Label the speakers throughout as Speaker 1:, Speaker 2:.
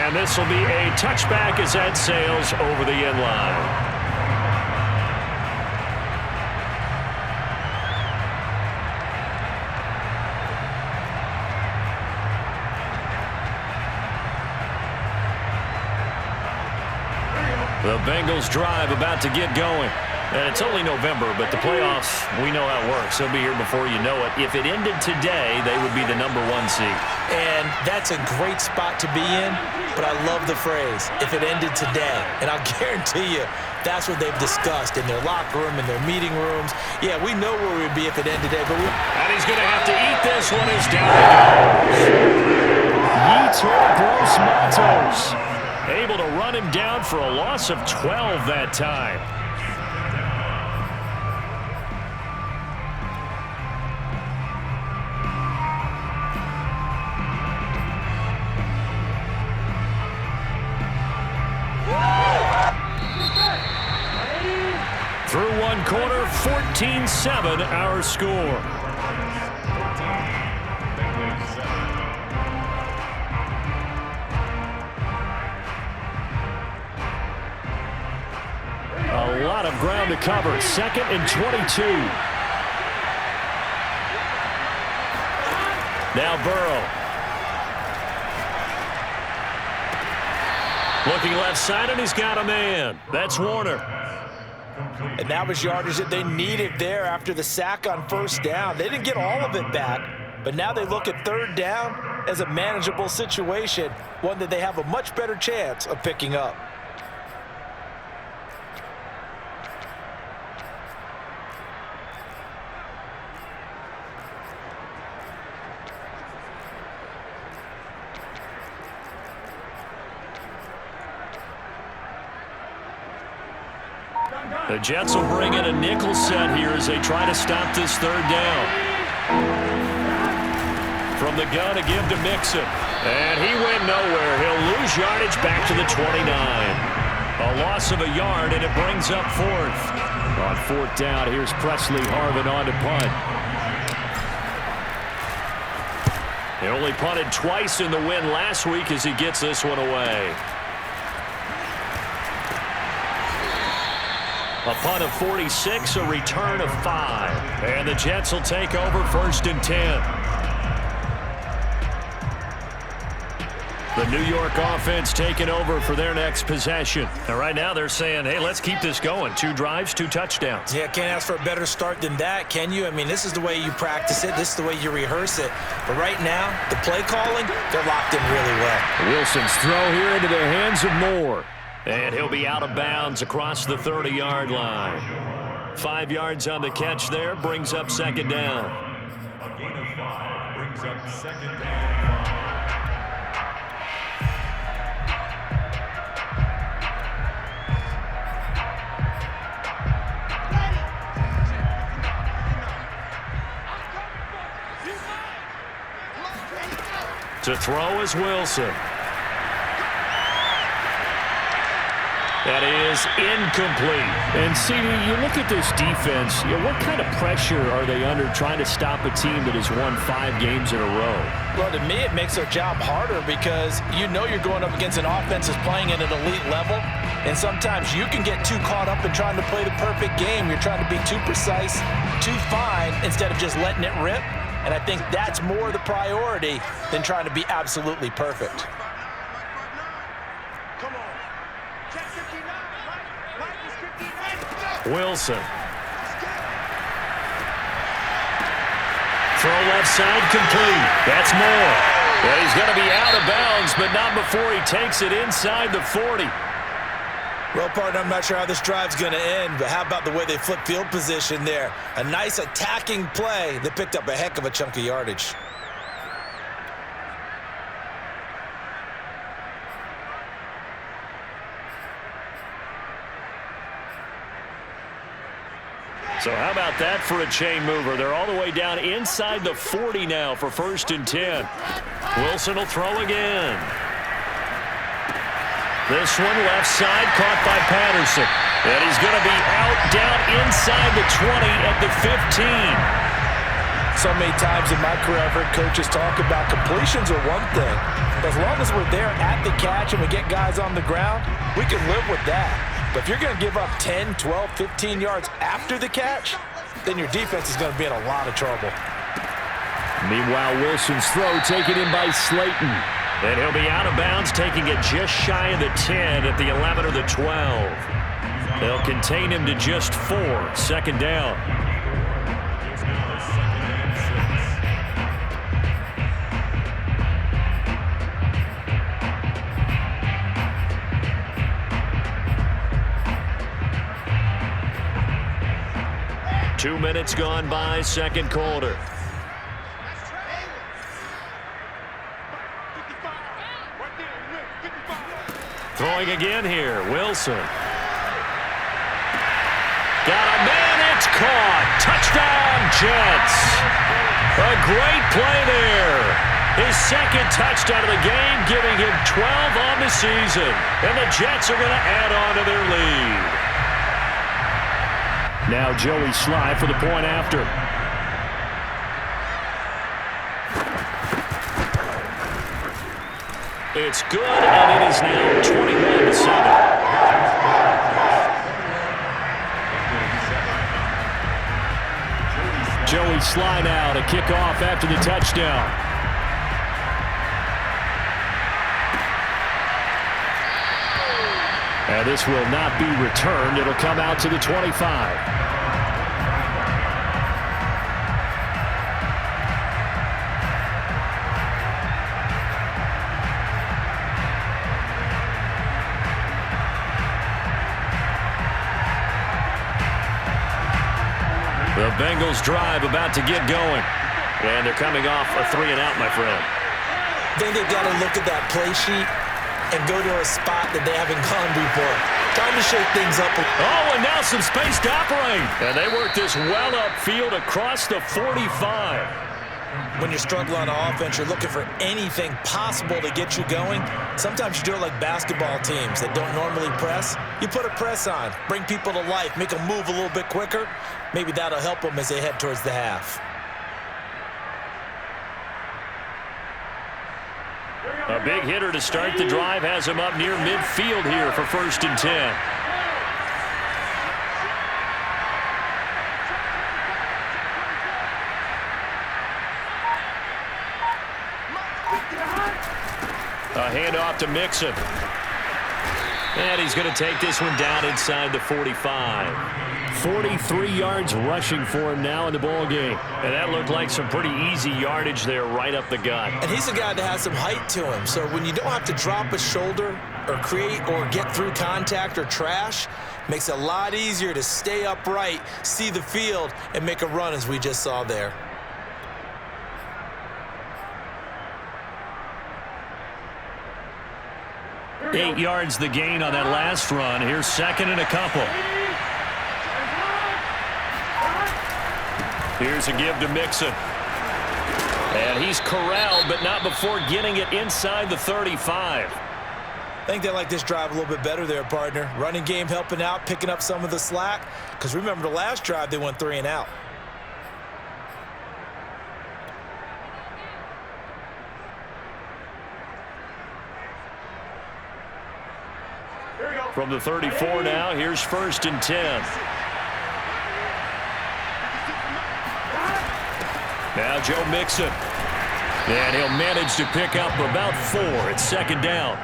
Speaker 1: And this will be a touchback as that sails over the end line. The Bengals drive about to get going. And it's only November, but the playoffs, we know how it works. They'll be here before you know it. If it ended today, they would be the #1 seed.
Speaker 2: And that's a great spot to be in, but I love the phrase, if it ended today. And I'll guarantee you, that's what they've discussed in their locker room, in their meeting rooms. Yeah, we know where we'd be if it ended today.
Speaker 1: And he's going to have to eat this one as down he goes. Yetur Gross-Matos able to run him down for a loss of 12 that time. Through one quarter, 14-7 our score. A lot of ground to cover. 2nd and 22. Now Burrow. Looking left side, and he's got a man. That's Warner.
Speaker 2: And that was yardage that they needed there after the sack on 1st down. They didn't get all of it back, but now they look at 3rd down as a manageable situation, one that they have a much better chance of picking up.
Speaker 1: The Jets will bring in a nickel set here as they try to stop this 3rd down. From the gun to give to Mixon. And he went nowhere. He'll lose yardage back to the 29. A loss of a yard, and it brings up 4th. On 4th down, here's Presley Harvin on to punt. He only punted twice in the win last week as he gets this one away. A punt of 46, a return of 5. And the Jets will take over 1st and 10. The New York offense taking over for their next possession. And right now they're saying, hey, let's keep this going. 2 drives, 2 touchdowns.
Speaker 2: Yeah, can't ask for a better start than that, can you? I mean, this is the way you practice it. This is the way you rehearse it. But right now, the play calling, they're locked in really well.
Speaker 1: Wilson's throw here into the hands of Moore. And he'll be out of bounds across the 30-yard line. 5 yards on the catch there, brings up 2nd down.
Speaker 3: A gain of 5 brings up 2nd down.
Speaker 1: To throw is Wilson. That is incomplete. And, CD, you look at this defense, what kind of pressure are they under trying to stop a team that has won 5 games in a row?
Speaker 2: Well, to me, it makes their job harder because you know you're going up against an offense that's playing at an elite level, and sometimes you can get too caught up in trying to play the perfect game. You're trying to be too precise, too fine, instead of just letting it rip. And I think that's more the priority than trying to be absolutely perfect.
Speaker 1: Wilson. Throw left side complete. That's Moore. Well, he's going to be out of bounds, but not before he takes it inside the 40.
Speaker 2: Well, partner, I'm not sure how this drive's going to end, but how about the way they flip field position there? A nice attacking play that picked up a heck of a chunk of yardage.
Speaker 1: So how about that for a chain mover? They're all the way down inside the 40 now for 1st and 10. Wilson will throw again. This one left side caught by Patterson. And he's going to be out down inside the 20 at the 15.
Speaker 2: So many times in my career, I've heard coaches talk about completions are one thing. As long as we're there at the catch and we get guys on the ground, we can live with that. But if you're going to give up 10, 12, 15 yards after the catch, then your defense is going to be in a lot of trouble.
Speaker 1: Meanwhile, Wilson's throw taken in by Slayton. And he'll be out of bounds, taking it just shy of the 10 at the 11 or the 12. They'll contain him to just 4. Second down. Two minutes gone by, second quarter. Throwing again here, Wilson. Got a man, it's caught. Touchdown, Jets. A great play there. His second touchdown of the game, giving him 12 on the season. And the Jets are going to add on to their lead. Now Joey Sly for the point after. It's good, and it is now 21-7. Joey Sly now to kick off after the touchdown. And this will not be returned. It'll come out to the 25. The Bengals drive about to get going. And they're coming off a 3-and-out, my friend.
Speaker 2: I think they've got to look at that play sheet and go to a spot that they haven't gone before. Time to shake things up.
Speaker 1: Oh, and now some space to operate. And they work this well upfield across the 45.
Speaker 2: When you're struggling on offense, you're looking for anything possible to get you going. Sometimes you do it like basketball teams that don't normally press. You put a press on, bring people to life, make them move a little bit quicker. Maybe that'll help them as they head towards the half.
Speaker 1: A big hitter to start the drive has him up near midfield here for 1st and 10. A handoff to Mixon. And he's going to take this one down inside the 45. 43 yards rushing for him now in the ball game. And that looked like some pretty easy yardage there right up the gut.
Speaker 2: And he's a guy that has some height to him. So when you don't have to drop a shoulder or create or get through contact or trash, makes it a lot easier to stay upright, see the field, and make a run as we just saw there.
Speaker 1: Eight yards the gain on that last run. Here's second and a couple. Here's a give to Mixon. And he's corralled, but not before getting it inside the 35.
Speaker 2: I think they like this drive a little bit better there, partner. Running game helping out, picking up some of the slack. Because remember the last drive, they went 3-and-out.
Speaker 1: From the 34 now, here's 1st and 10. Now Joe Mixon. And he'll manage to pick up about 4. It's second down.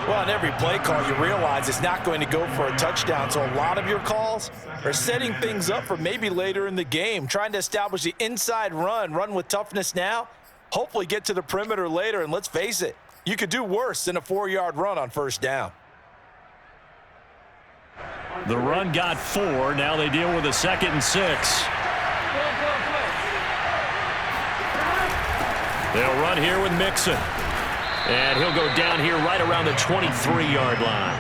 Speaker 2: Well, on every play call, you realize it's not going to go for a touchdown. So a lot of your calls are setting things up for maybe later in the game, trying to establish the inside run with toughness now, hopefully get to the perimeter later. And let's face it, you could do worse than a 4-yard run on 1st down.
Speaker 1: The run got 4. Now they deal with a 2nd and 6. They'll run here with Mixon. And he'll go down here right around the 23-yard line.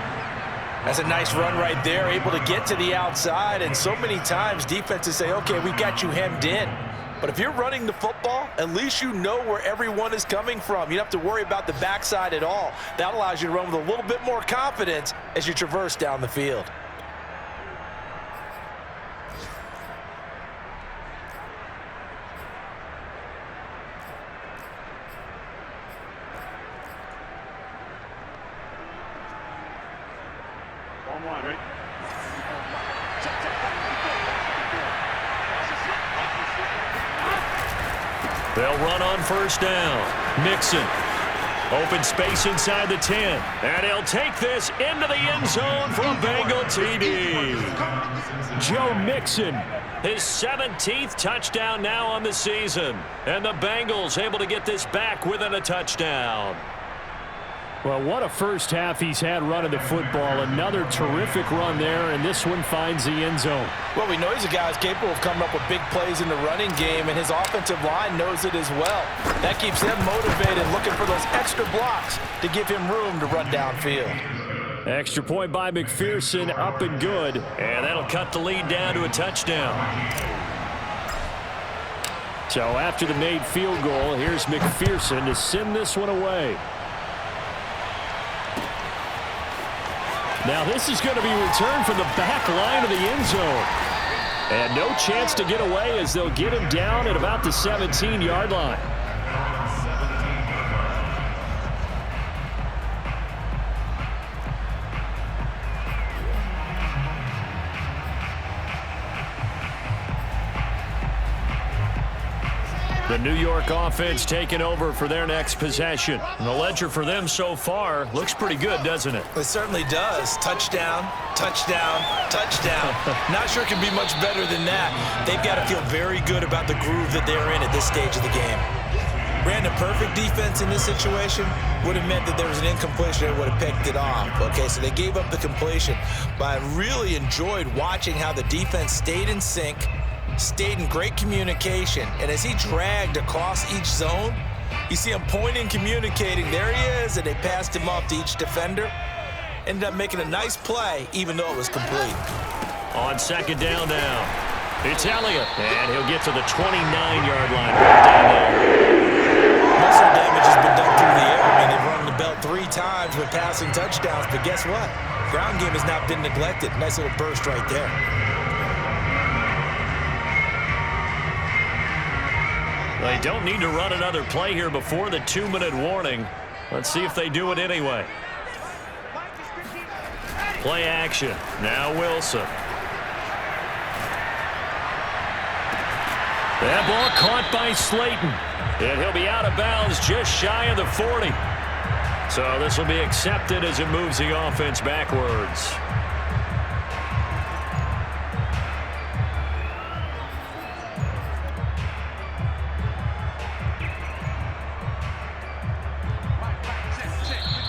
Speaker 2: That's a nice run right there, able to get to the outside. And so many times defenses say, okay, we got you hemmed in. But if you're running the football, at least you know where everyone is coming from. You don't have to worry about the backside at all. That allows you to run with a little bit more confidence as you traverse down the field.
Speaker 1: They'll run on first down. Mixon. Open space inside the 10. And he'll take this into the end zone for a Bengal TD. Joe Mixon, his 17th touchdown now on the season. And the Bengals able to get this back within a touchdown.
Speaker 4: Well, what a first half he's had running the football. Another terrific run there, and this one finds the end zone.
Speaker 2: Well, we know he's a guy who's capable of coming up with big plays in the running game, and his offensive line knows it as well. That keeps them motivated, looking for those extra blocks to give him room to run downfield.
Speaker 1: Extra point by McPherson, up and good. And that'll cut the lead down to a touchdown.
Speaker 4: So after the made field goal, here's McPherson to send this one away. Now this is going to be returned from the back line of the end zone. And no chance to get away as they'll get him down at about the 17-yard line. The New York offense taking over for their next possession. And the ledger for them so far looks pretty good, doesn't it?
Speaker 2: It certainly does. Touchdown, touchdown, touchdown. Not sure it can be much better than that. They've got to feel very good about the groove that they're in at this stage of the game. Ran a perfect defense in this situation would have meant that there was an incompletion that would have picked it off. Okay, so they gave up the completion. But I really enjoyed watching how the defense stayed in sync, stayed in great communication, and as he dragged across each zone, you see him pointing, communicating, there he is, and they passed him off to each defender. Ended up making a nice play, even though it was complete.
Speaker 1: On second down now, it's Elliott, and he'll get to the 29-yard line right down there.
Speaker 2: Most of the damage has been done through the air. I mean, they've run the belt 3 times with passing touchdowns, but guess what? Ground game has not been neglected. Nice little burst right there.
Speaker 1: They don't need to run another play here before the 2-minute warning. Let's see if they do it anyway. Play action. Now Wilson. That ball caught by Slayton. And he'll be out of bounds just shy of the 40. So this will be accepted as it moves the offense backwards.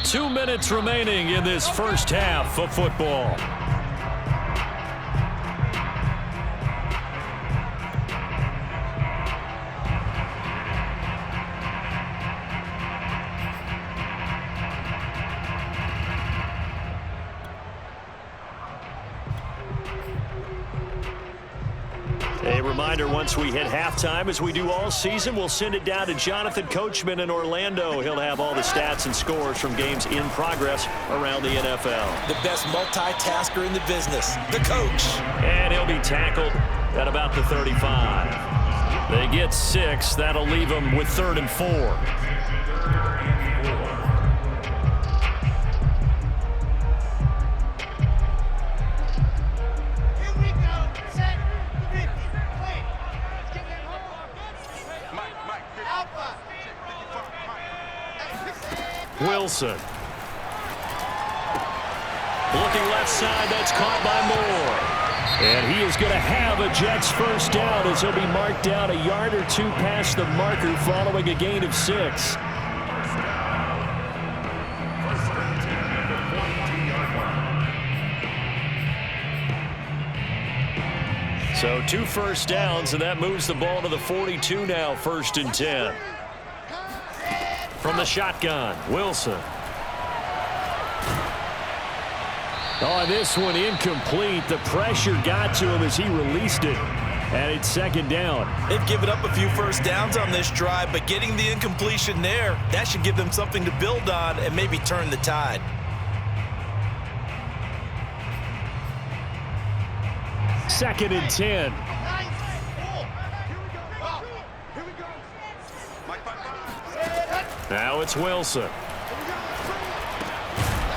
Speaker 1: Two minutes remaining in this first half of football. A reminder, once we hit halftime, as we do all season, we'll send it down to Jonathan Coachman in Orlando. He'll have all the stats and scores from games in progress around the NFL.
Speaker 2: The best multitasker in the business, the coach.
Speaker 1: And he'll be tackled at about the 35. They get 6. That'll leave them with 3rd and 4. Wilson. Looking left side, that's caught by Moore. And he is going to have a Jets first down as he'll be marked down a yard or 2 past the marker following a gain of 6. So 2 first downs, and that moves the ball to the 42 now, 1st and 10. From the shotgun, Wilson.
Speaker 4: Oh, this one incomplete. The pressure got to him as he released it. And it's 2nd down.
Speaker 2: They've given up a few first downs on this drive, but getting the incompletion there, that should give them something to build on and maybe turn the tide.
Speaker 4: Second and 10.
Speaker 1: Now it's Wilson.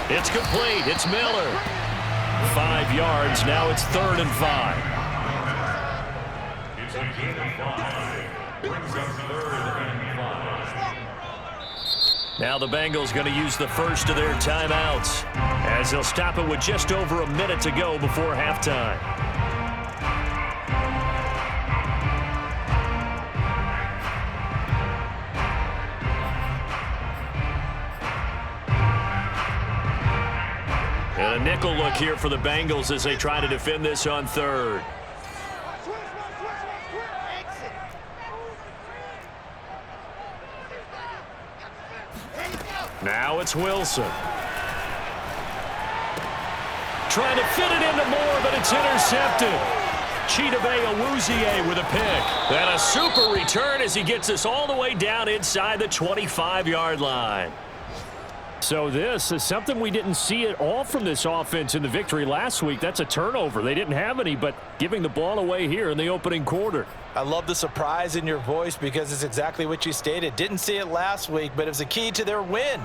Speaker 1: It's complete. It's Miller. 5 yards. Now it's 3rd and 5.
Speaker 3: It's a gain of 5. Brings up 3rd and 5.
Speaker 1: Now the Bengals going to use the first of their timeouts as they'll stop it with just over a minute to go before halftime. And a nickel look here for the Bengals as they try to defend this on 3rd. Now it's Wilson. Trying to fit it into Moore, but it's intercepted. Chidobe Awuzie with a pick. And a super return as he gets us all the way down inside the 25-yard line.
Speaker 4: So this is something we didn't see at all from this offense in the victory last week. That's a turnover. They didn't have any, but giving the ball away here in the opening quarter.
Speaker 2: I love the surprise in your voice because it's exactly what you stated. Didn't see it last week, but it was a key to their win.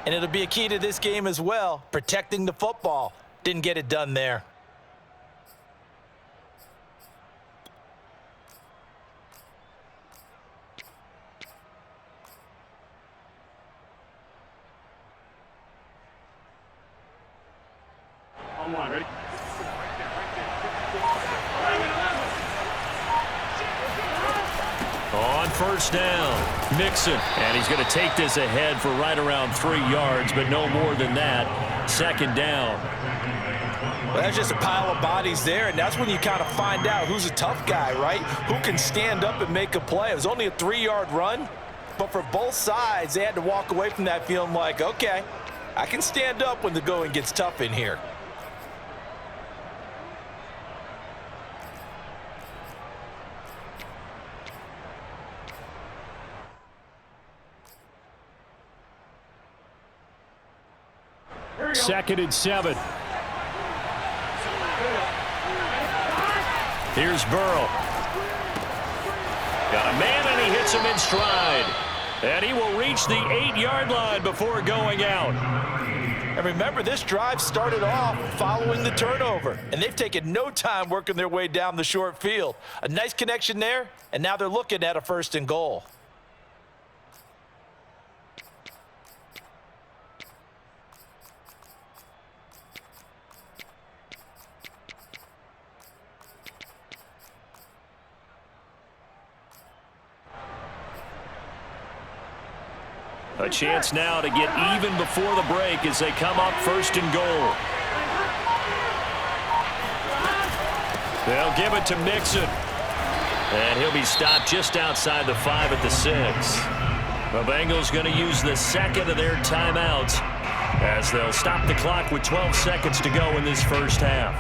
Speaker 2: And it'll be a key to this game as well, protecting the football. Didn't get it done there.
Speaker 4: Ready?
Speaker 1: On 1st down, Mixon. And he's going to take this ahead for right around 3 yards, but no more than that. 2nd down.
Speaker 2: Well, that's just a pile of bodies there, and that's when you kind of find out who's a tough guy, right? Who can stand up and make a play. It was only a 3-yard run, but for both sides, they had to walk away from that feeling like, okay, I can stand up when the going gets tough in here.
Speaker 4: Second and 7.
Speaker 1: Here's Burrow. Got a man, and he hits him in stride. And he will reach the 8-yard line before going out.
Speaker 2: And remember, this drive started off following the turnover, and they've taken no time working their way down the short field. A nice connection there, and now they're looking at a 1st and goal.
Speaker 1: A chance now to get even before the break as they come up 1st and goal. They'll give it to Mixon. And he'll be stopped just outside the 5 at the 6. The Bengals going to use the 2nd of their timeouts as they'll stop the clock with 12 seconds to go in this first half.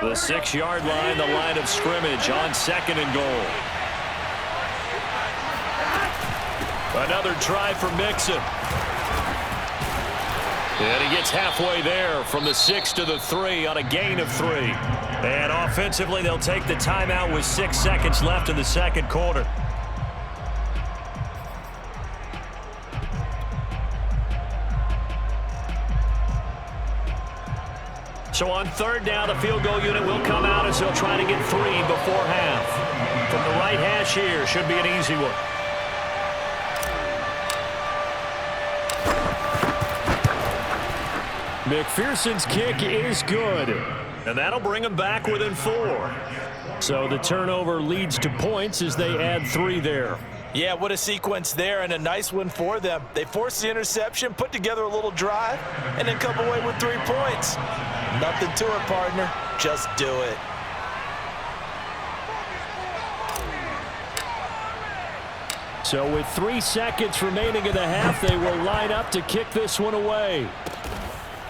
Speaker 1: The 6-yard line, the line of scrimmage on 2nd and goal. Another try for Mixon. And he gets halfway there from the 6 to the 3 on a gain of 3. And offensively, they'll take the timeout with 6 seconds left in the 2nd quarter. So on 3rd down, the field goal unit will come out as they'll try to get 3 before half. From the right hash here, should be an easy one.
Speaker 4: McPherson's kick is good.
Speaker 1: And that'll bring them back within 4.
Speaker 4: So the turnover leads to points as they add 3 there.
Speaker 2: Yeah, what a sequence there, and a nice one for them. They forced the interception, put together a little drive, and then come away with 3 points. Nothing to it, partner. Just do it.
Speaker 4: So with 3 seconds remaining in the half, they will line up to kick this one away.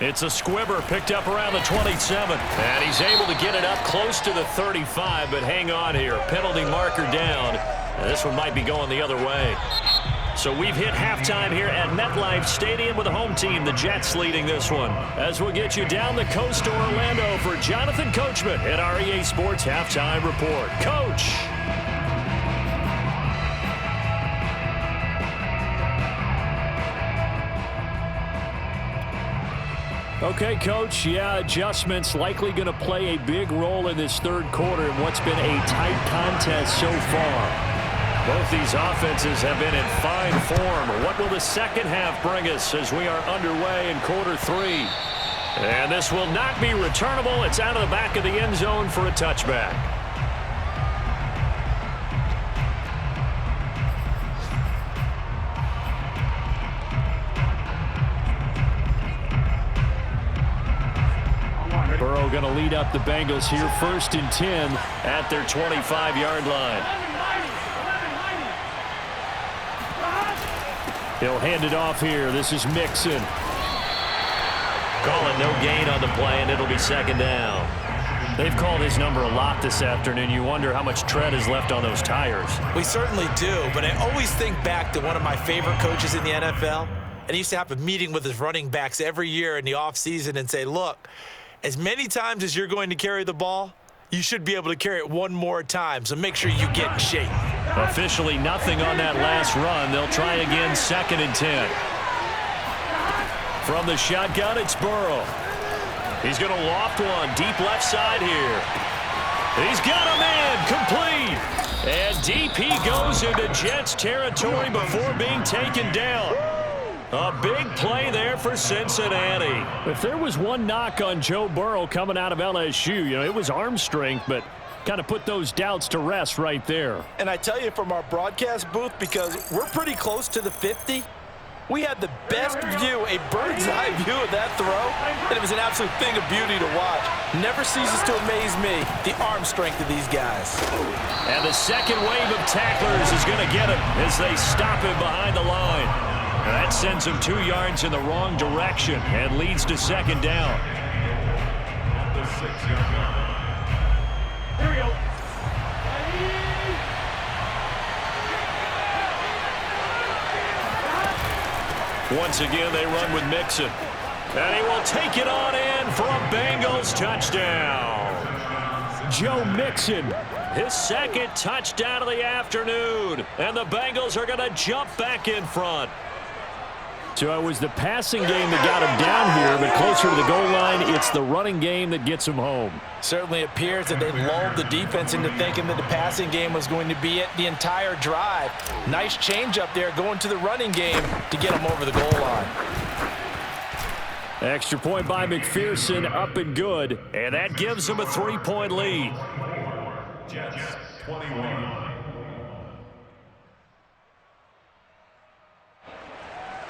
Speaker 1: It's a squibber picked up around the 27. And he's able to get it up close to the 35, but hang on here. Penalty marker down. And this one might be going the other way. So we've hit halftime here at MetLife Stadium with the home team, the Jets, leading this one. As we'll get you down the coast to Orlando for Jonathan Coachman at our EA Sports Halftime Report. Coach.
Speaker 4: Okay, Coach, yeah, adjustments likely going to play a big role in this third quarter in what's been a tight contest so far.
Speaker 1: Both these offenses have been in fine form. What will the second half bring us as we are underway in quarter three? And this will not be returnable. It's out of the back of the end zone for a touchback.
Speaker 4: Burrow going to lead up the Bengals here, 1st and 10
Speaker 1: at their 25-yard line.
Speaker 4: He'll hand it off here. This is Mixon.
Speaker 1: Calling no gain on the play, and it'll be second down. They've called his number a lot this afternoon. You wonder how much tread is left on those tires.
Speaker 2: We certainly do, but I always think back to one of my favorite coaches in the NFL, and he used to have a meeting with his running backs every year in the offseason and say, look, as many times as you're going to carry the ball, you should be able to carry it one more time, so make sure you get in shape.
Speaker 1: Officially nothing on that last run. They'll try again, 2nd and 10. From the shotgun, it's Burrow. He's going to loft one deep left side here. He's got a man complete. And deep he goes into Jets territory before being taken down. A big play there for Cincinnati.
Speaker 4: If there was one knock on Joe Burrow coming out of LSU, it was arm strength, but kind of put those doubts to rest right there.
Speaker 2: And I tell you, from our broadcast booth, because we're pretty close to the 50, we had the best view, a bird's eye view of that throw, and it was an absolute thing of beauty to watch. Never ceases to amaze me, the arm strength of these guys.
Speaker 1: And the second wave of tacklers is going to get him as they stop him behind the line. That sends him 2 yards in the wrong direction and leads to second down.
Speaker 3: At the 6-yard line. Here we go.
Speaker 1: Once again, they run with Mixon. And he will take it on in for a Bengals touchdown.
Speaker 4: Joe Mixon.
Speaker 1: His second touchdown of the afternoon. And the Bengals are going to jump back in front.
Speaker 4: So it was the passing game that got him down here, but closer to the goal line, it's the running game that gets him home.
Speaker 2: Certainly appears that they lulled the defense into thinking that the passing game was going to be it the entire drive. Nice change up there going to the running game to get him over the goal line.
Speaker 4: Extra point by McPherson, up and good.
Speaker 1: And that gives him a 3-point lead.
Speaker 3: Jets 21.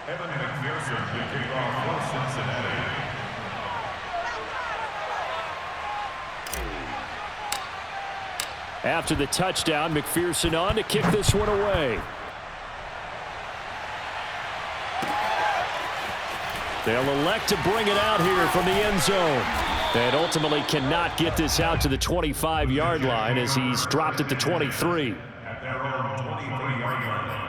Speaker 3: Evan McPherson will kick off for Cincinnati.
Speaker 4: After the touchdown, McPherson on to kick this one away. They'll elect to bring it out here from the end zone. And ultimately cannot get this out to the 25-yard line as he's dropped at the 23.
Speaker 3: At their own 23-yard line.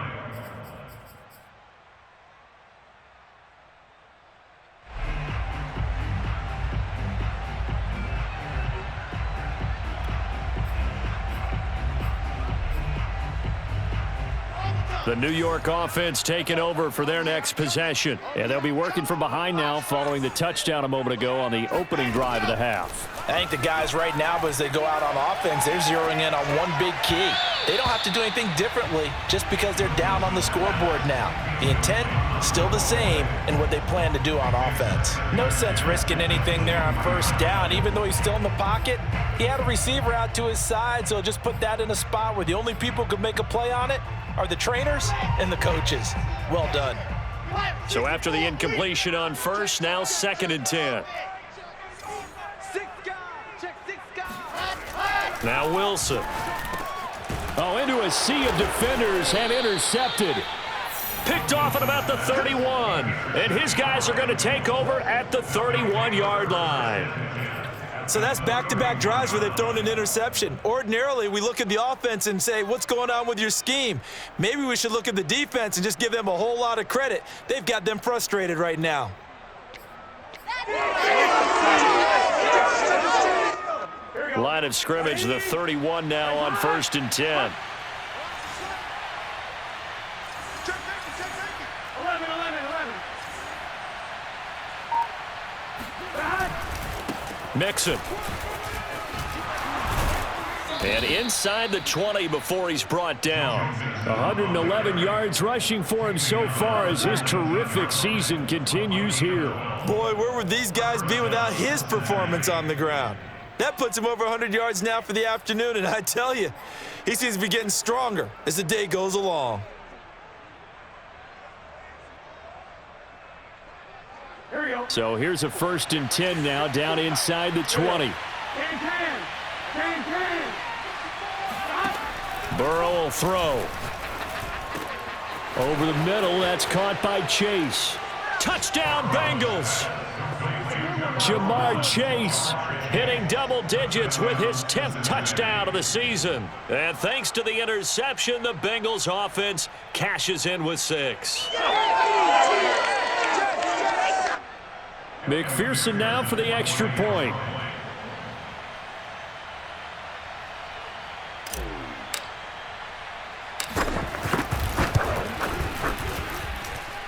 Speaker 4: The New York offense taking over for their next possession. And they'll be working from behind now following the touchdown a moment ago on the opening drive of the half.
Speaker 2: I think the guys right now, as they go out on offense, they're zeroing in on one big key. They don't have to do anything differently just because they're down on the scoreboard now. The intent, still the same in what they plan to do on offense. No sense risking anything there on first down. Even though he's still in the pocket, he had a receiver out to his side, so just put that in a spot where the only people who could make a play on it are the trainers and the coaches. Well done.
Speaker 1: So after the incompletion on first, now 2nd and 10. Now Wilson.
Speaker 4: Oh, into a sea of defenders and intercepted.
Speaker 1: Picked off at about the 31. And his guys are going to take over at the 31-yard line.
Speaker 2: So that's back-to-back drives where they've thrown an interception. Ordinarily, we look at the offense and say, what's going on with your scheme? Maybe we should look at the defense and just give them a whole lot of credit. They've got them frustrated right now.
Speaker 1: Line of scrimmage, the 31 now on 1st and 10. Mixon. And inside the 20 before he's brought down.
Speaker 4: 111 yards rushing for him so far as his terrific season continues here.
Speaker 2: Boy, where would these guys be without his performance on the ground? That puts him over 100 yards now for the afternoon, and I tell you, he seems to be getting stronger as the day goes along.
Speaker 4: So here's a 1st and 10 now, down inside the 20.
Speaker 1: Burrow will throw.
Speaker 4: Over the middle, that's caught by Chase.
Speaker 1: Touchdown, Bengals.
Speaker 4: Jamar Chase
Speaker 1: Hitting double digits with his 10th touchdown of the season. And thanks to the interception, the Bengals offense cashes in with 6.
Speaker 4: McPherson now for the extra point.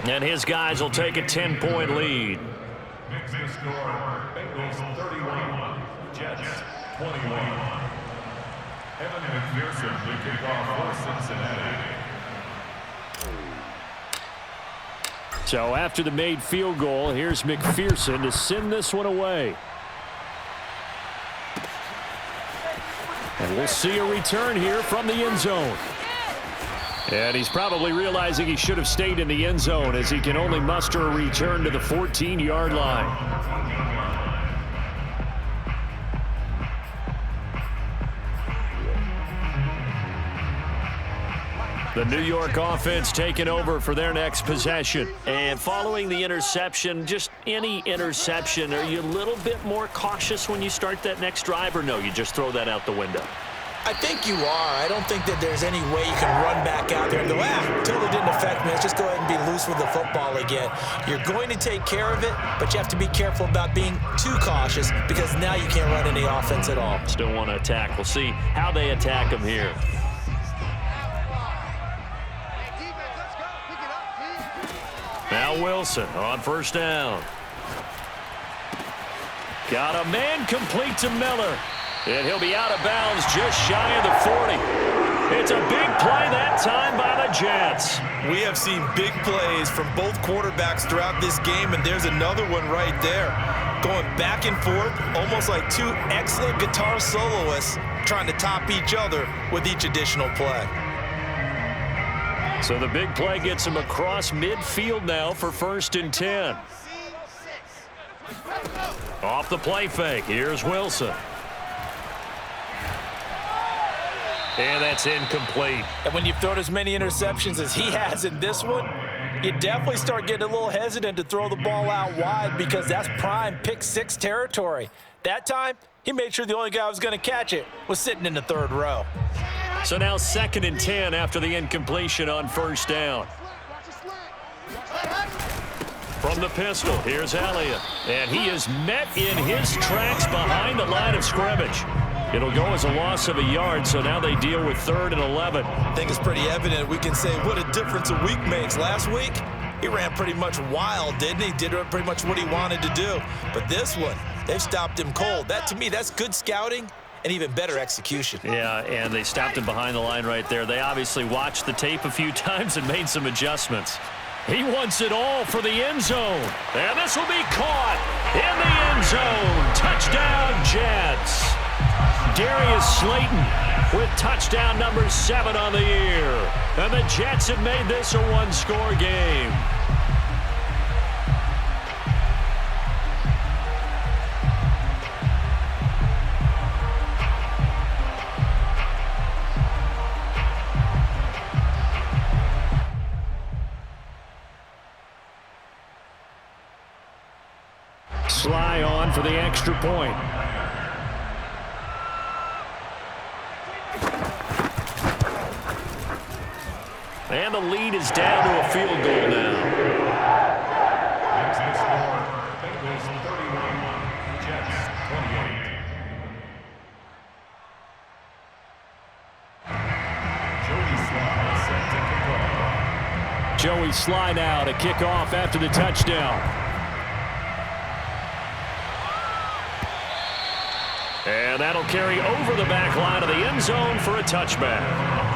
Speaker 1: And his guys will take a 10-point lead.
Speaker 3: Next to score, Bengals 31, Jets 21. Evan McPherson will kick off for Cincinnati.
Speaker 4: So after the made field goal, here's McPherson to send this one away. And we'll see a return here from the end zone.
Speaker 1: And he's probably realizing he should have stayed in the end zone as he can only muster a return to the 14-yard line. The New York offense taking over for their next possession. And following the interception, just any interception, are you a little bit more cautious when you start that next drive, or no, you just throw that out the window?
Speaker 2: I think you are. I don't think that there's any way you can run back out there and go, totally didn't affect me. Let's just go ahead and be loose with the football again. You're going to take care of it, but you have to be careful about being too cautious because now you can't run any offense at all.
Speaker 1: Still want to attack. We'll see how they attack him here. Now Wilson on first down. Got a man complete to Miller. And he'll be out of bounds just shy of the 40. It's a big play that time by the Jets.
Speaker 2: We have seen big plays from both quarterbacks throughout this game, and there's another one right there. Going back and forth, almost like two excellent guitar soloists trying to top each other with each additional play.
Speaker 1: So the big play gets him across midfield now for 1st and 10. Off the play fake, here's Wilson. And that's incomplete.
Speaker 2: And when you've thrown as many interceptions as he has in this one, you definitely start getting a little hesitant to throw the ball out wide because that's prime pick 6 territory. That time, he made sure the only guy who was going to catch it was sitting in the 3rd row.
Speaker 1: So now 2nd and 10 after the incompletion on first down. From the pistol, here's Elliott. And he is met in his tracks behind the line of scrimmage. It'll go as a loss of a yard, so now they deal with 3rd and 11.
Speaker 2: I think it's pretty evident we can say what a difference a week makes. Last week, he ran pretty much wild, didn't he? Did pretty much what he wanted to do. But this one, they've stopped him cold. That, to me, that's good scouting and even better execution.
Speaker 1: Yeah, and they stopped him behind the line right there. They obviously watched the tape a few times and made some adjustments. He wants it all for the end zone. And this will be caught in the end zone. Touchdown, Jets. Darius Slayton with touchdown number 7 on the year. And the Jets have made this a one-score game.
Speaker 4: Sly on for the extra point.
Speaker 1: And the lead is down to a field goal now.
Speaker 3: Next the score, Bengals 31, Jets 28.
Speaker 1: Joey Sly now to kick off after the touchdown. And that'll carry over the back line of the end zone for a touchback.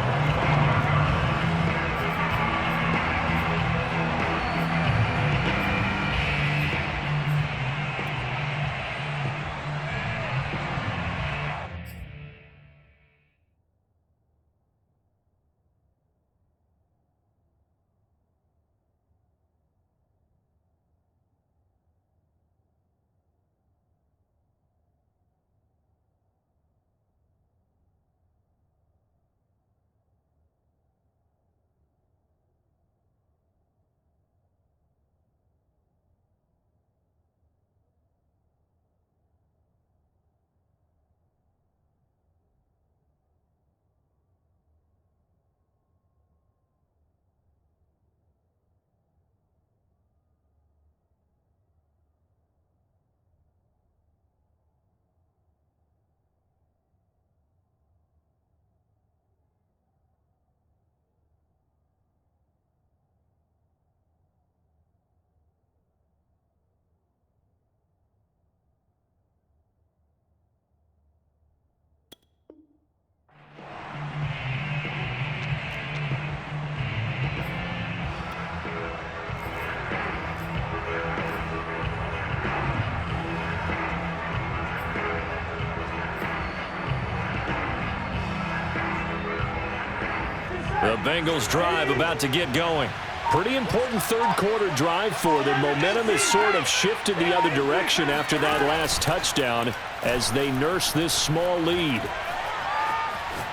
Speaker 1: The Bengals drive about to get going. Pretty important third quarter drive for them. Momentum has sort of shifted the other direction after that last touchdown as they nurse this small lead.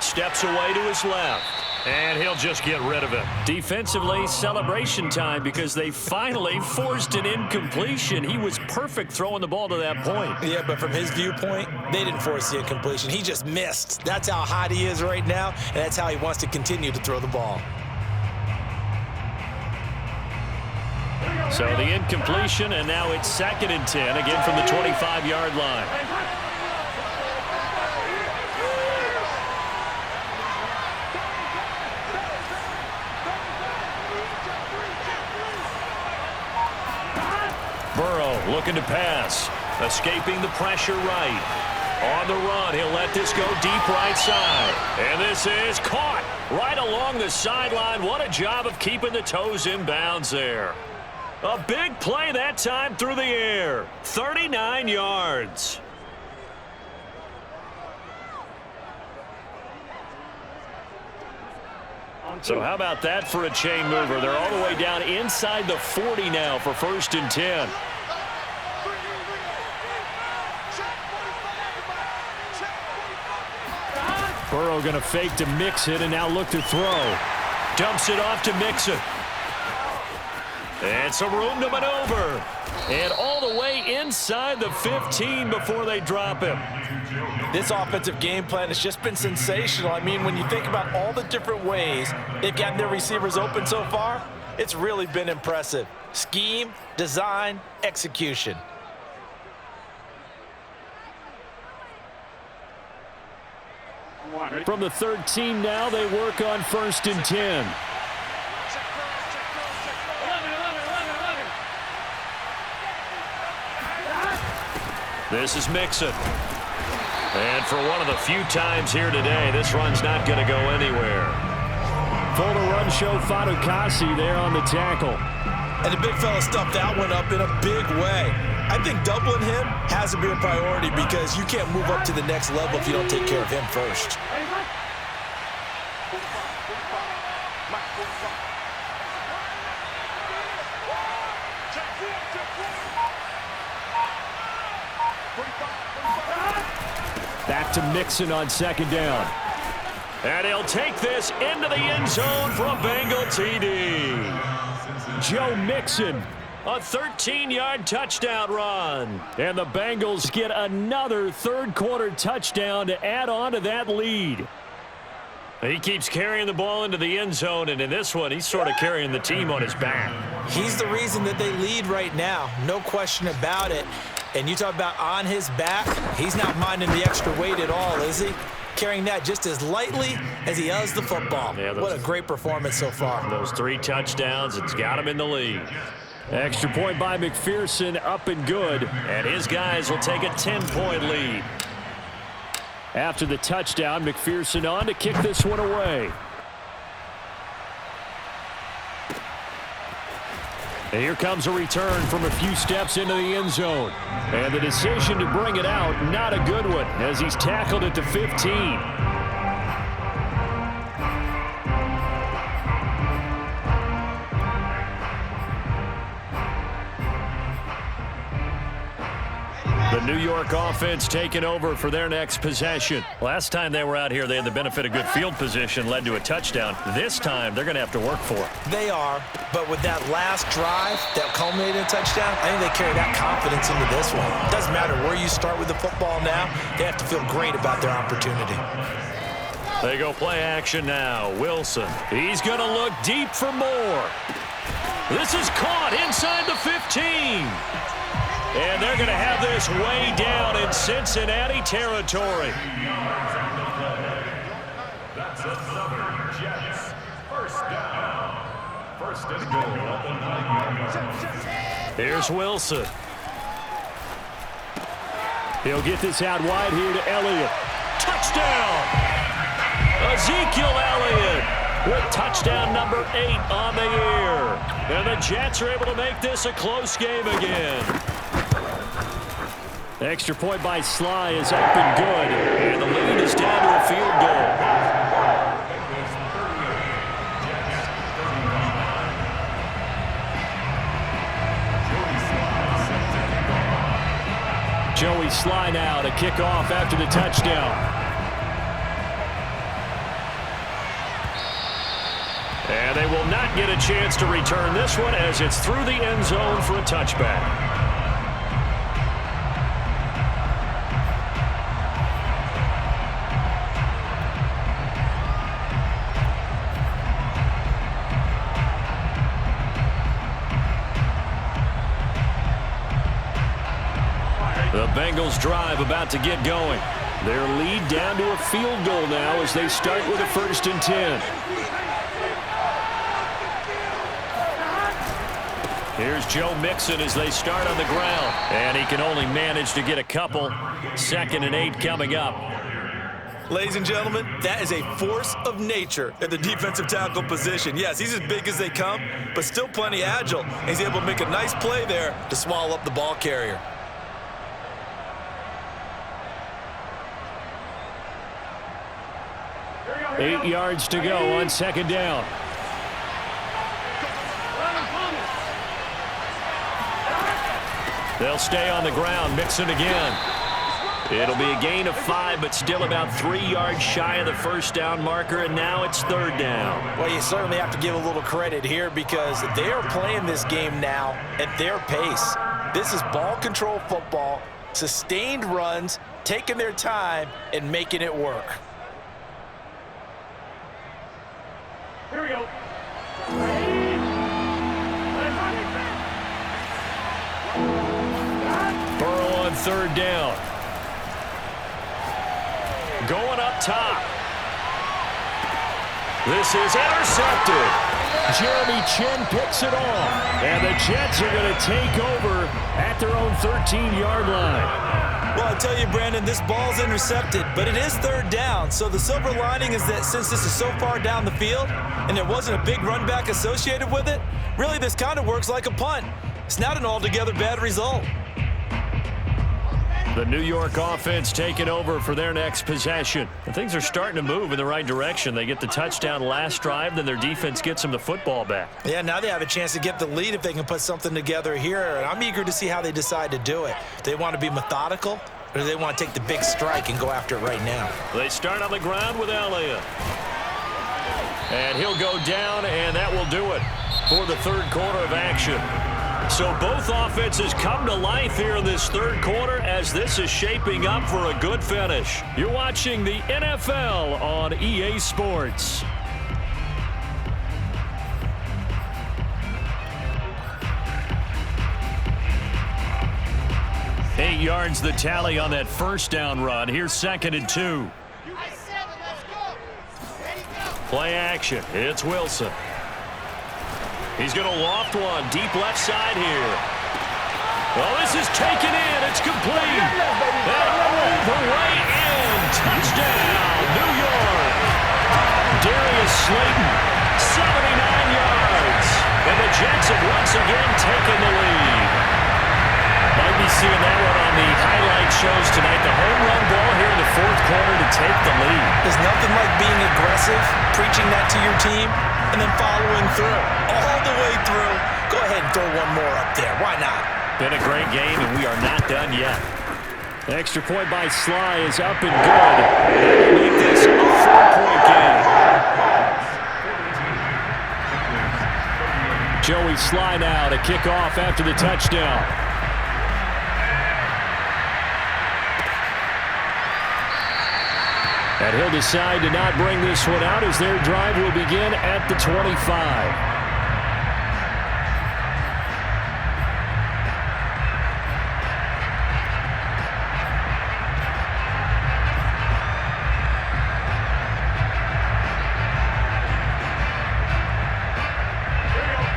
Speaker 1: Steps away to his left. And he'll just get rid of it. Defensively, celebration time because they finally forced an incompletion. He was perfect throwing the ball to that point.
Speaker 2: Yeah, but from his viewpoint, they didn't force the incompletion. He just missed. That's how hot he is right now, and that's how he wants to continue to throw the ball.
Speaker 1: So the incompletion, and now it's 2nd and 10, again from the 25-yard line. Burrow looking to pass, escaping the pressure right. On the run, he'll let this go deep right side. And this is caught right along the sideline. What a job of keeping the toes in bounds there. A big play that time through the air. 39 yards. So how about that for a chain mover? They're all the way down inside the 40 now for 1st and 10. Burrow going to fake to Mixon and now look to throw. Dumps it off to Mixon. And some room to maneuver. And all the way inside the 15 before they drop him.
Speaker 2: This offensive game plan has just been sensational. I mean, when you think about all the different ways they've gotten their receivers open so far, it's really been impressive. Scheme, design, execution.
Speaker 1: From the 13 now, they work on 1st and 10. This is Mixon. And for one of the few times here today, this run's not going to go anywhere. Full to run show Fatukasi there on the tackle.
Speaker 2: And the big fella stuffed that one up in a big way. I think doubling him has to be a priority because you can't move up to the next level if you don't take care of him first.
Speaker 1: Back to Mixon on 2nd down. And he'll take this into the end zone for a Bengal TD. Joe Mixon, a 13-yard touchdown run. And the Bengals get another third quarter touchdown to add on to that lead. He keeps carrying the ball into the end zone, and in this one, he's sort of carrying the team on his back.
Speaker 2: He's the reason that they lead right now, no question about it. And you talk about on his back, he's not minding the extra weight at all, is he? Carrying that just as lightly as he does the football. Yeah, what a great performance so far.
Speaker 1: Those 3 touchdowns, it's got him in the lead. Extra point by McPherson, up and good. And his guys will take a 10-point lead. After the touchdown, McPherson on to kick this one away. And here comes a return from a few steps into the end zone. And the decision to bring it out, not a good one, as he's tackled at the 15. The New York offense taking over for their next possession. Last time they were out here, they had the benefit of good field position, led to a touchdown. This time, they're going to have to work for it.
Speaker 2: They are, but with that last drive that culminated in a touchdown, I think they carry that confidence into this one. It doesn't matter where you start with the football now. They have to feel great about their opportunity.
Speaker 1: They go play action now. Wilson, he's going to look deep for more. This is caught inside the 15. And they're going to have this way down in Cincinnati territory.
Speaker 3: That's another Jets. First down. First and goal at the 9-yard line.
Speaker 1: Here's Wilson. He'll get this out wide here to Elliott. Touchdown! Ezekiel Elliott with touchdown number 8 on the year. And the Jets are able to make this a close game again. Extra point by Sly is up and good. And the lead is down to a field goal. Joey Sly now to kick off after the touchdown. And they will not get a chance to return this one as it's through the end zone for a touchback. The Bengals drive about to get going. Their lead down to a field goal now as they start with a 1st and 10. Here's Joe Mixon as they start on the ground. And he can only manage to get a couple. 2nd and 8 coming up.
Speaker 2: Ladies and gentlemen, that is a force of nature at the defensive tackle position. Yes, he's as big as they come, but still plenty agile. And he's able to make a nice play there to swallow up the ball carrier.
Speaker 1: 8 yards to go on 2nd down. They'll stay on the ground. Mixon again. It'll be a gain of 5, but still about 3 yards shy of the 1st down marker, and now it's 3rd down.
Speaker 2: Well, you certainly have to give a little credit here because they are playing this game now at their pace. This is ball control football, sustained runs, taking their time, and making it work.
Speaker 3: Here we go.
Speaker 1: Burrow on 3rd down. Going up top. This is intercepted. Jeremy Chin picks it off. And the Jets are going to take over at their own 13-yard line.
Speaker 2: Well, I tell you, Brandon, this ball's intercepted, but it is 3rd down. So the silver lining is that since this is so far down the field and there wasn't a big run back associated with it, really this kind of works like a punt. It's not an altogether bad result.
Speaker 1: The New York offense taking over for their next possession. And things are starting to move in the right direction. They get the touchdown last drive, then their defense gets them the football back.
Speaker 2: Yeah, now they have a chance to get the lead if they can put something together here. And I'm eager to see how they decide to do it. Do they want to be methodical, or do they want to take the big strike and go after it right now?
Speaker 1: They start on the ground with Elliott. And he'll go down, and that will do it for the 3rd quarter of action. So both offenses come to life here in this third quarter as this is shaping up for a good finish. You're watching the NFL on EA Sports. Eight yards the tally on that first down run. Here's 2nd and 2. Play action. It's Wilson. He's going to loft one deep left side here. Well, this is taken in. It's complete. And all the way in. Touchdown, New York. Darius Slayton, 79 yards. And the Jets have once again taken the lead. Might be seeing that one on the highlight shows tonight. The home run ball here in the fourth quarter to take the lead.
Speaker 2: There's nothing like being aggressive, preaching that to your team, and then following through. All the way through. Go ahead and throw one more up there. Why not?
Speaker 1: Been a great game, and we are not done yet.
Speaker 4: The extra point by Sly is up and good. That'll make this a 4-point game. Joey Sly now to kick off after the touchdown. And he'll decide to not bring this one out as their drive will begin at the 25.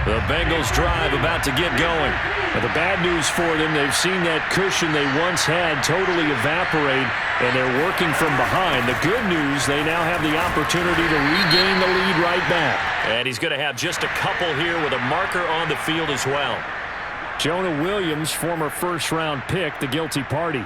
Speaker 1: The Bengals drive about to get going.
Speaker 4: Now the bad news for them, they've seen that cushion they once had totally evaporate, and they're working from behind. The good news, they now have the opportunity to regain the lead right back.
Speaker 1: And he's going to have just a couple here with a marker on the field as well.
Speaker 4: Jonah Williams, former first-round pick, the guilty party.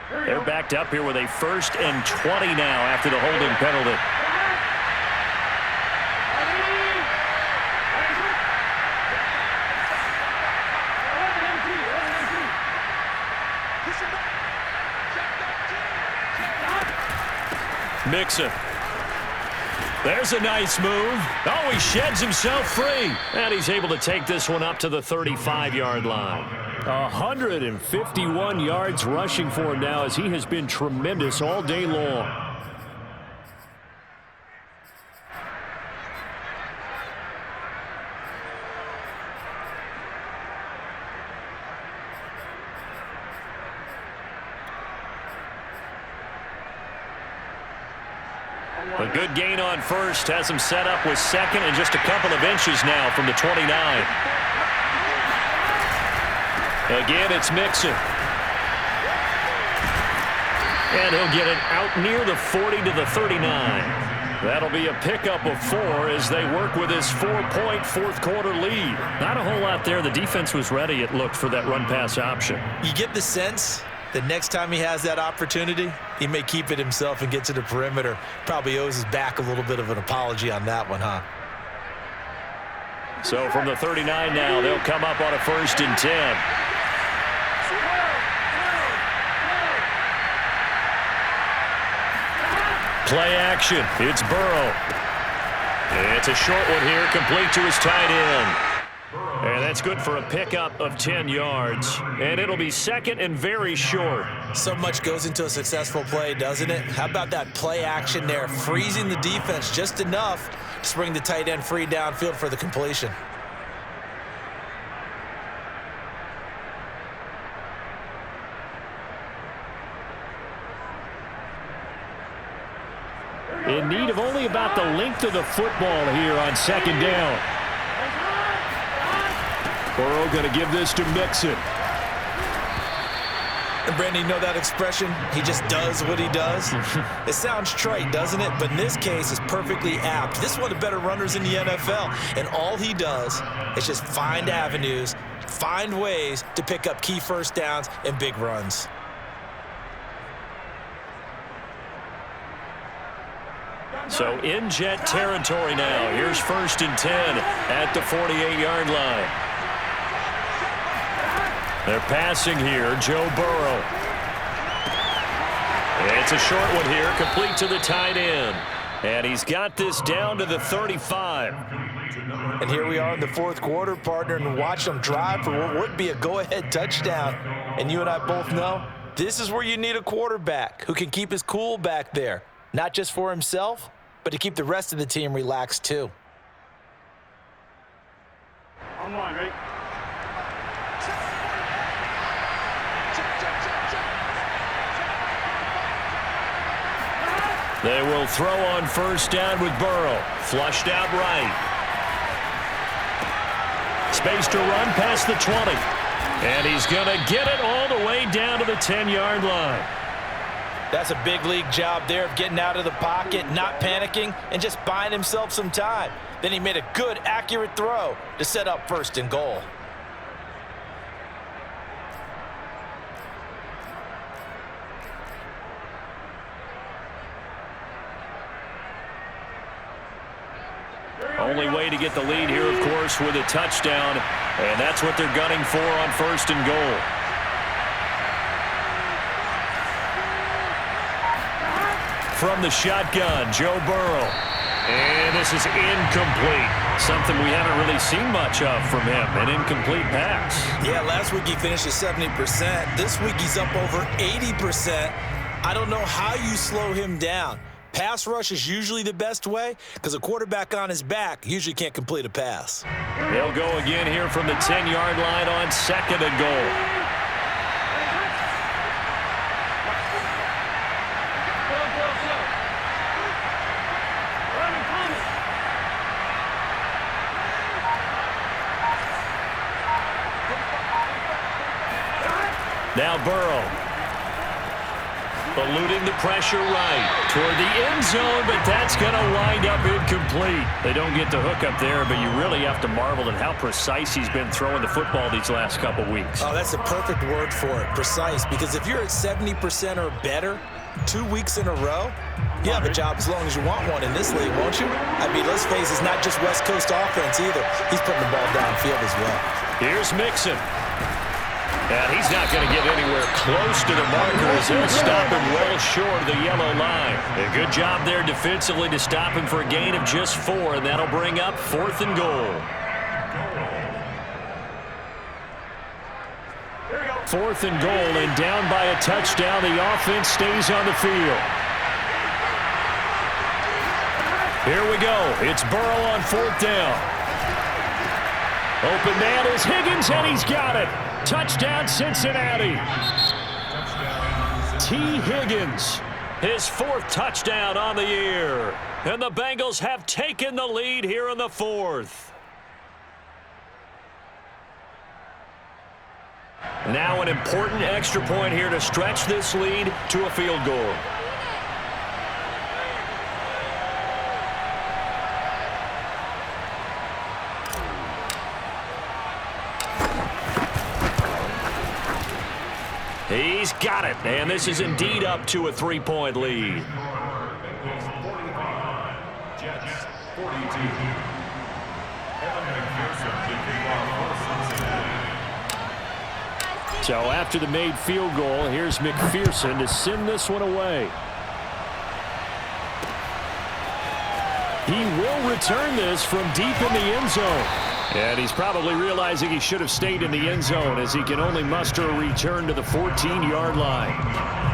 Speaker 1: They're backed up here with a 1st and 20 now after the holding penalty. Mixon. There's a nice move. Oh, he sheds himself free. And he's able to take this one up to the 35-yard line.
Speaker 4: 151 yards rushing for him now as he has been tremendous all day long.
Speaker 1: A good gain on first has him set up with 2nd and just a couple of inches now from the 29. Again, it's Mixon. And he'll get it out near the 40 to the 39. That'll be a pickup of 4 as they work with this 4-point fourth quarter lead.
Speaker 4: Not a whole lot there. The defense was ready, it looked, for that run-pass option.
Speaker 2: You get the sense that next time he has that opportunity, he may keep it himself and get to the perimeter. Probably owes his back a little bit of an apology on that one, huh?
Speaker 1: So from the 39 now, they'll come up on a 1st and 10. Play action. It's Burrow. It's a short one here, complete to his tight end. And that's good for a pickup of 10 yards. And it'll be 2nd and very short.
Speaker 2: So much goes into a successful play, doesn't it? How about that play action there? Freezing the defense just enough to bring the tight end free downfield for the completion.
Speaker 4: In need of only about the length of the football here on 2nd down. Burrow going to give this to Mixon.
Speaker 2: And Brandon, you know that expression? He just does what he does. It sounds trite, doesn't it? But in this case, it's perfectly apt. This is one of the better runners in the NFL. And all he does is just find avenues, find ways to pick up key first downs and big runs.
Speaker 1: So in Jet territory now. Here's 1st and 10 at the 48-yard line. They're passing here, Joe Burrow. It's a short one here, complete to the tight end. And he's got this down to the 35.
Speaker 2: And here we are in the fourth quarter, partner, and watch them drive for what would be a go-ahead touchdown. And you and I both know this is where you need a quarterback who can keep his cool back there, not just for himself, but to keep the rest of the team relaxed too.
Speaker 3: On one, right?
Speaker 1: They will throw on first down with Burrow. Flushed out right. Space to run past the 20. And he's going to get it all the way down to the 10-yard line.
Speaker 2: That's a big league job there of getting out of the pocket, not panicking, and just buying himself some time. Then he made a good, accurate throw to set up first and goal.
Speaker 1: Only way to get the lead here, of course, with a touchdown. And that's what they're gunning for on first and goal. From the shotgun, Joe Burrow. And this is incomplete. Something we haven't really seen much of from him, an incomplete pass.
Speaker 2: Yeah, last week he finished at 70%. This week he's up over 80%. I don't know how you slow him down. Pass rush is usually the best way because a quarterback on his back usually can't complete a pass.
Speaker 1: They'll go again here from the 10-yard line on second and goal. Now Burrow. Eluding the pressure right toward the end zone, but that's going to wind up incomplete. They don't get the hook up there, but you really have to marvel at how precise he's been throwing the football these last couple weeks.
Speaker 2: Oh, that's the perfect word for it, precise, because if you're at 70% or better 2 weeks in a row, you have a job as long as you want one in this league, won't you? I mean, let's face it, it's not just West Coast offense either. He's putting the ball downfield as well.
Speaker 1: Here's Mixon. And he's not going to get anywhere close to the marker as he'll stop him well short of the yellow line. A good job there defensively to stop him for a gain of just 4, and that'll bring up fourth and goal. Fourth and goal, and down by a touchdown. The offense stays on the field. Here we go. It's Burrow on fourth down. Open man is Higgins, and he's got it. Touchdown, Cincinnati. T. Higgins, his fourth touchdown on the year. And the Bengals have taken the lead here in the fourth. Now an important extra point here to stretch this lead to a field goal. He's got it, and this is indeed up to a 3-point lead.
Speaker 3: Jets 42.
Speaker 1: So after the made field goal, here's McPherson to send this one away. He will return this from deep in the end zone. And he's probably realizing he should have stayed in the end zone as he can only muster a return to the 14-yard line.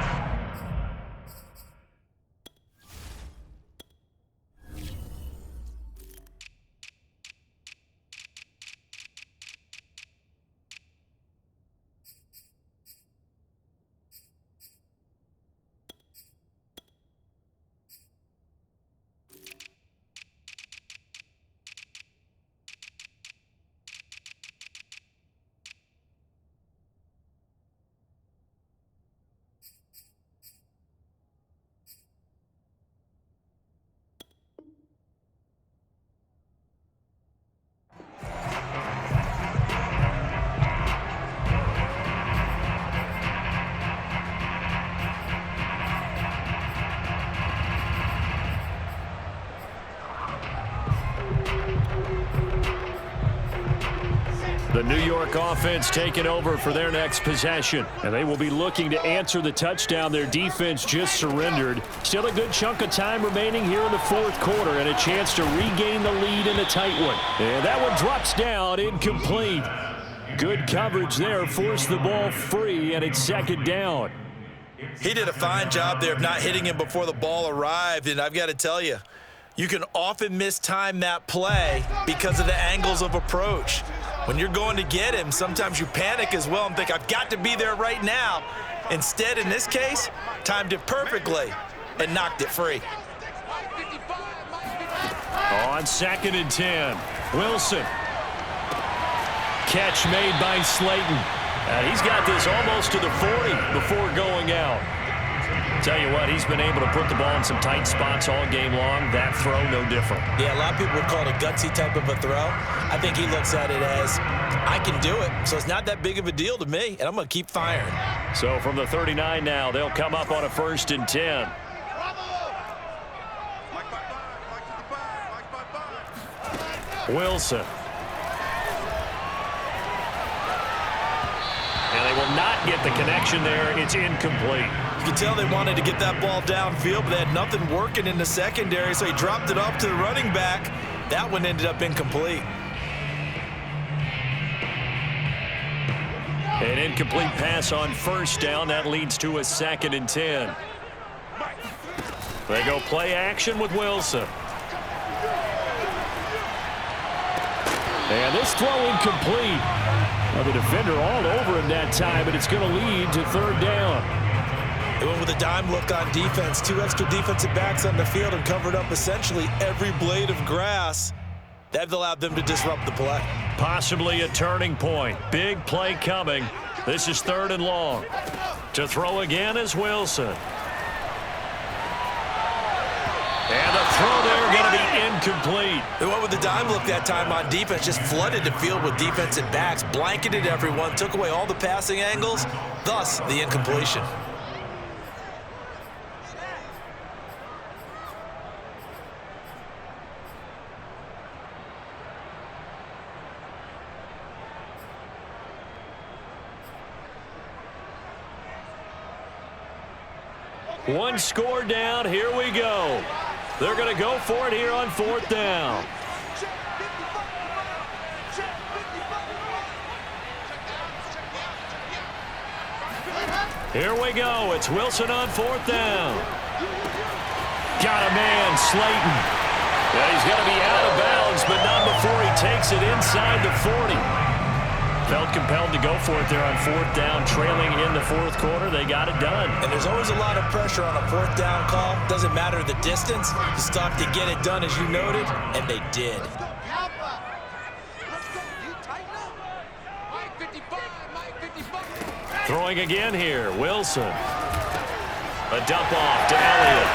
Speaker 4: The New York offense taking over for their next possession. And they will be looking to answer the touchdown their defense just surrendered. Still a good chunk of time remaining here in the fourth quarter and a chance to regain the lead in a tight one. And that one drops down, incomplete. Good coverage there, forced the ball free, and it's second down.
Speaker 2: He did a fine job there of not hitting him before the ball arrived, and I've got to tell you, you can often mistime that play because of the angles of approach. When you're going to get him, sometimes you panic as well and think, I've got to be there right now. Instead, in this case, timed it perfectly and knocked it free.
Speaker 4: On 2nd and 10, Wilson. Catch made by Slayton. And he's got this almost to the 40 before going out. Tell you what, he's been able to put the ball in some tight spots all game long. That throw, no different.
Speaker 2: Yeah, a lot of people would call it a gutsy type of a throw. I think he looks at it as, I can do it, so it's not that big of a deal to me, and I'm going to keep firing.
Speaker 4: So from the 39 now, they'll come up on a 1st and 10. Wilson. And they will not get the connection there. It's incomplete.
Speaker 2: You can tell they wanted to get that ball downfield, but they had nothing working in the secondary, so he dropped it off to the running back. That one ended up incomplete.
Speaker 4: An incomplete pass on 1st down. That leads to a 2nd and 10. They go play action with Wilson. And this throw incomplete. Well, the defender all over him that time, but it's going to lead to 3rd down.
Speaker 2: They went with a dime look on defense. 2 extra defensive backs on the field and covered up essentially every blade of grass. That allowed them to disrupt the play.
Speaker 4: Possibly a turning point. Big play coming. This is 3rd and long. To throw again is Wilson. And the throw there going to be incomplete.
Speaker 2: They went with the dime look that time on defense. Just flooded the field with defensive backs. Blanketed everyone. Took away all the passing angles. Thus, the incompletion.
Speaker 4: One score down. Here we go. They're going to go for it here on 4th down. Here we go. It's Wilson on 4th down. Got a man, Slayton. Yeah, he's going to be out of bounds, but not before he takes it inside the 40. Felt compelled to go for it there on 4th down, trailing in the 4th quarter. They got it done.
Speaker 2: And there's always a lot of pressure on a 4th down call. Doesn't matter the distance. Just have to get it done, as you noted, and they did.
Speaker 4: Throwing again here, Wilson. A dump off to Elliott.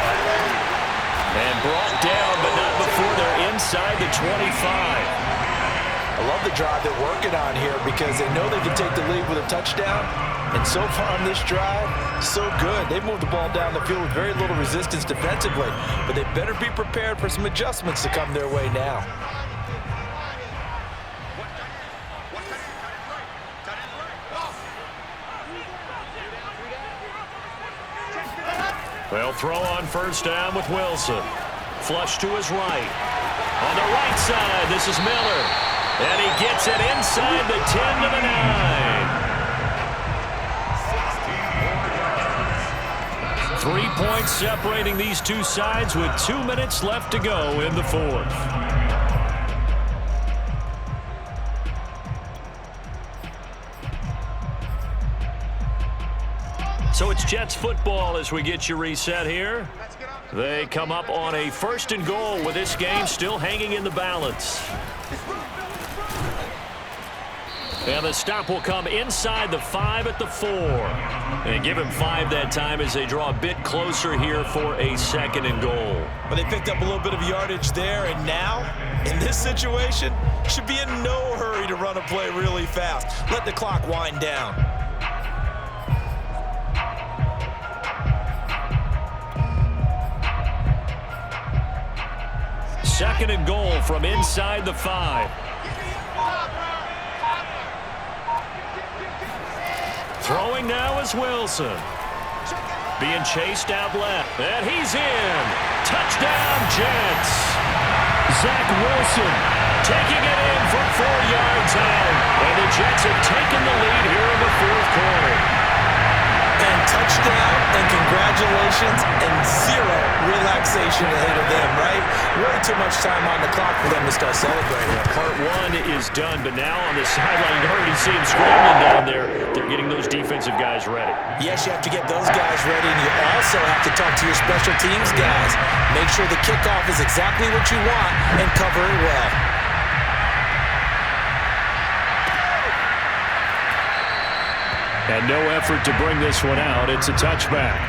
Speaker 4: And brought down, but not before they're inside the 25.
Speaker 2: I love the drive they're working on here because they know they can take the lead with a touchdown. And so far on this drive, so good. They moved the ball down the field with very little resistance defensively. But they better be prepared for some adjustments to come their way now.
Speaker 4: They'll throw on 1st down with Wilson. Flush to his right. On the right side, this is Miller. And he gets it inside the 10 to the 9. 3 points separating these two sides with 2 minutes left to go in the 4th. So it's Jets football as we get you reset here. They come up on a 1st and goal with this game still hanging in the balance. And the stop will come inside the 5 at the 4. And give him 5 that time as they draw a bit closer here for a 2nd and goal.
Speaker 2: But they picked up a little bit of yardage there, and now, in this situation, should be in no hurry to run a play really fast. Let the clock wind down.
Speaker 4: 2nd and goal from inside the 5.
Speaker 1: Throwing now is Wilson. Being chased out left. And he's in. Touchdown, Jets. Zach Wilson taking it in from 4 yards out. And the Jets have taken the lead here in the fourth quarter.
Speaker 2: And touchdown and congratulations and zero relaxation ahead of them, right? Way too much time on the clock for them to start celebrating.
Speaker 1: Part one is done, but now on the sideline, you already see him scrambling down there. They're getting those defensive guys ready.
Speaker 2: Yes, you have to get those guys ready, and you also have to talk to your special teams guys. Make sure the kickoff is exactly what you want and cover it well.
Speaker 4: And no effort to bring this one out. It's a touchback.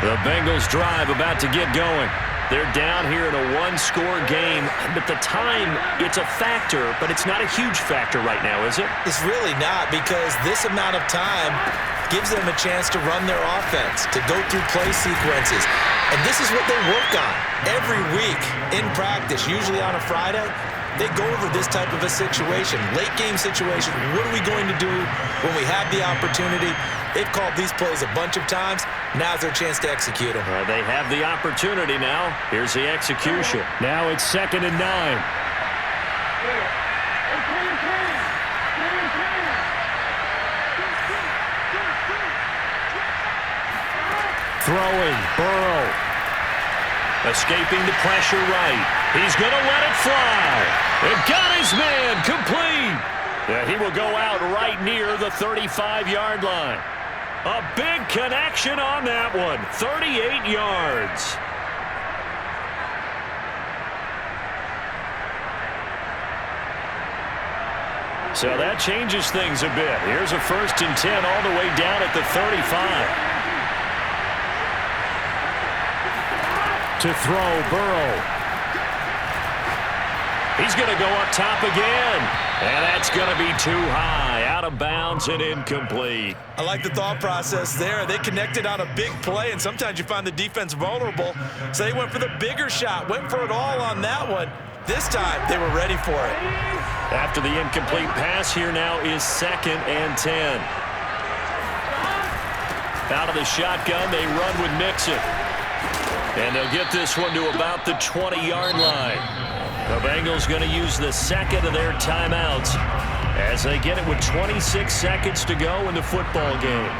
Speaker 1: The Bengals drive about to get going. They're down here in a one-score game, but the time, it's a factor, but it's not a huge factor right now, is it?
Speaker 2: It's really not, because this amount of time gives them a chance to run their offense, to go through play sequences. And this is what they work on every week in practice, usually on a Friday. They go over this type of a situation, late game situation. What are we going to do when we have the opportunity? They've called these plays a bunch of times. Now's their chance to execute them.
Speaker 1: They have the opportunity now. Here's the execution.
Speaker 4: Now it's 2nd and 9. Throwing, Burrow.
Speaker 1: Escaping the pressure right. He's going to let it fly. And got his man complete. Yeah, he will go out right near the 35-yard line. A big connection on that one. 38 yards. So that changes things a bit. Here's a 1st and 10 all the way down at the 35.
Speaker 4: To throw, Burrow.
Speaker 1: He's going to go up top again. And that's going to be too high. Out of bounds and incomplete.
Speaker 2: I like the thought process there. They connected on a big play, and sometimes you find the defense vulnerable. So they went for the bigger shot, went for it all on that one. This time, they were ready for it.
Speaker 1: After the incomplete pass, here now is 2nd and 10. Out of the shotgun, they run with Mixon. And they'll get this one to about the 20-yard line. The Bengals going to use the 2nd of their timeouts as they get it with 26 seconds to go in the football game.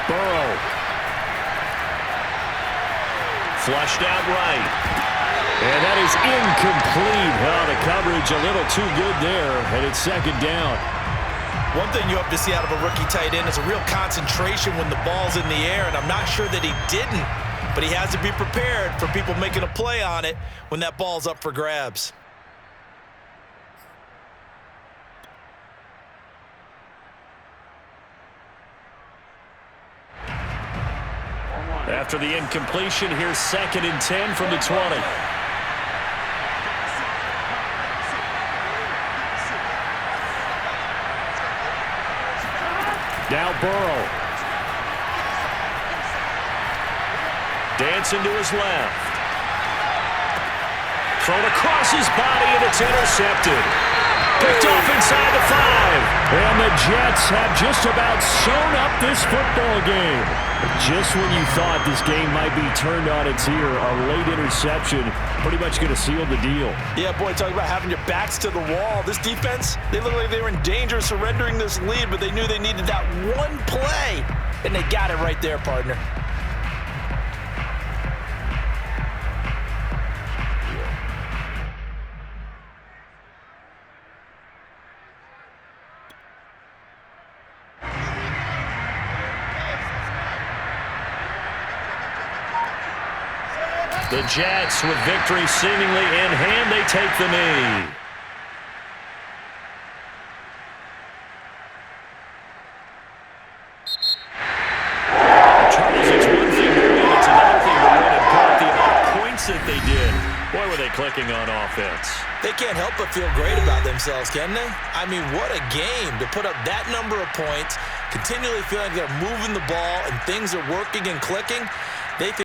Speaker 1: Burrow. Flushed out right. And that is incomplete. Well, the coverage a little too good there, and it's 2nd down.
Speaker 2: One thing you hope to see out of a rookie tight end is a real concentration when the ball's in the air, and I'm not sure that he didn't, but he has to be prepared for people making a play on it when that ball's up for grabs.
Speaker 1: After the incompletion, here's 2nd and 10 from the 20.
Speaker 4: Now Burrow.
Speaker 1: Dancing to his left. Thrown across his body, and it's intercepted. Picked off inside the 5.
Speaker 4: And the Jets have just about sewn up this football game. Just when you thought this game might be turned on its ear, a late interception pretty much going to seal the deal.
Speaker 2: Yeah, boy, talk about having your backs to the wall. This defense, they look like they were in danger of surrendering this lead, but they knew they needed that one play, and they got it right there, partner.
Speaker 1: The Jets, with victory seemingly in hand, they take the knee. clicking on offense.
Speaker 2: They can't help but feel great about themselves, can they? I mean, what a game to put up that number of points, continually feeling like they're moving the ball and things are working and clicking.